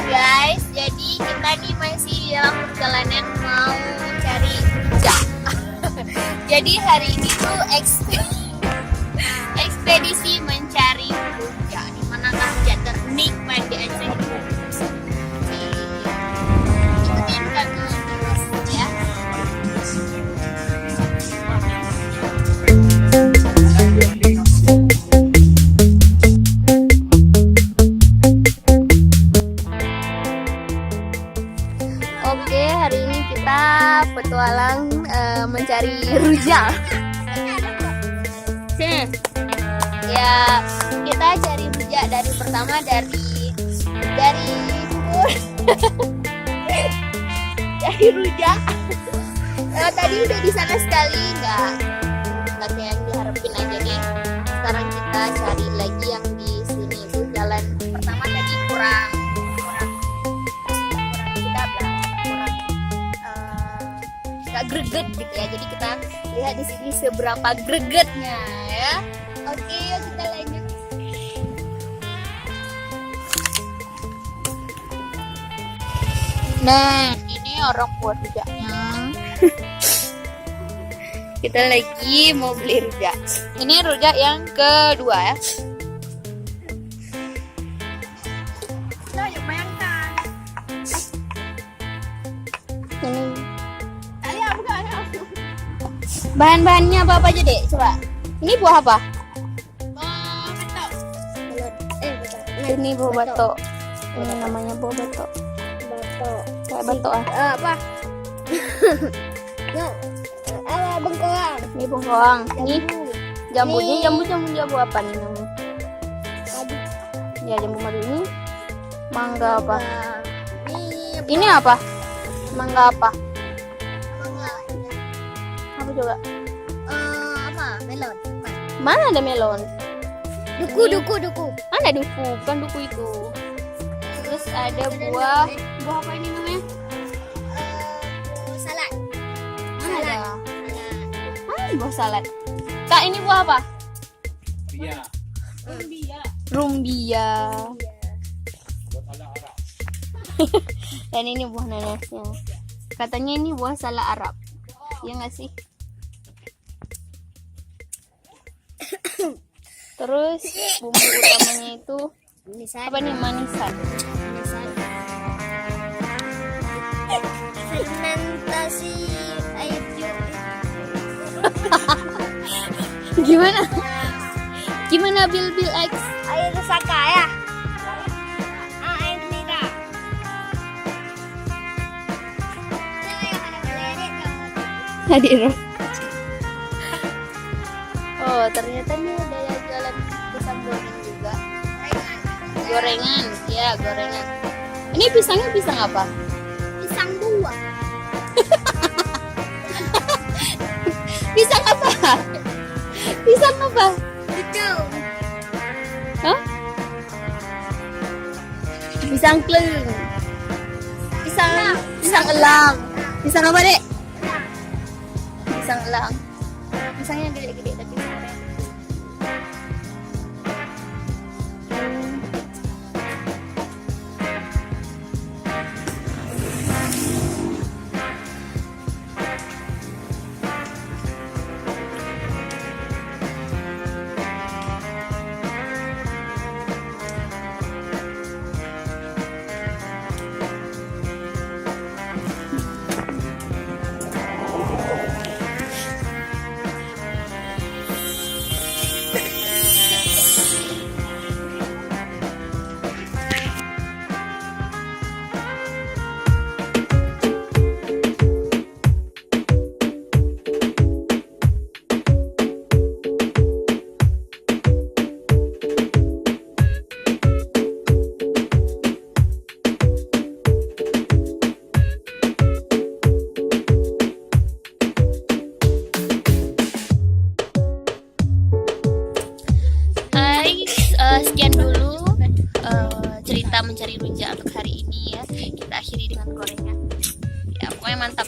guys, jadi kita nih masih dalam perjalanan mau cari rujak. Jadi hari ini tuh ekspedisi mencari rujak. Di manakah rujak ternikmat di Aceh ini? Ikutin kami terus ya. Oke, hari ini kita petualang mencari rujak. Sini. Ya, kita cari rujak dari pertama dari dari rujak. Tadi udah di sana sekali, nggak kayak yang diharapin aja nih. Sekarang kita cari lagi yang di sini. Itu jalan pertama tadi kurang nggak greget gitu ya, jadi kita lihat di sini seberapa gregetnya ya. Oke, yuk kita lanjut. Nah, ini orang buat rujaknya. Kita lagi mau beli rujak. Ini rujak yang kedua ya. Nah, yuk bayangkan. Ini bahan-bahannya apa aja dek? Coba. Ini buah apa? Batok. Ini buah batok. Ini namanya buah batok. Batok. Kayak batok apa? Bengkoang. Ini bengkoang. Ini jambunya, jambu apa nih namanya? Ya, jambu madu ini. Mangga apa? Ini apa? Mangga apa? Coba. Apa? Melon. Mana ada melon? Duku. Mana duku? Bukan duku itu. Terus ada buah apa ini namanya? Salad. Mana ada? Buah salad. Kak, ini buah apa? Rumbia. Dan ini buah nanasnya. Katanya ini buah salad Arab. Ya nggak sih? Terus bumbu utamanya itu apa nih? Manisan. Fermentasi air jeruk. Gimana Bil X? Air saka ya? Air nira. Hadir. Oh, ternyata ini ada jalan pisang goreng juga. Gorengan, ya gorengan. Ini pisangnya pisang apa? Pisang buah. Pisang apa? Pisang apa? Hijau. Hah? Pisang kleng. Pisang elang. Pisang apa, Dek? Pisang elang. Pisangnya gede-gede tapi sekian dulu cerita mencari rujak untuk hari ini ya. Kita akhiri dengan gorengan. Ya, pokoknya mantap.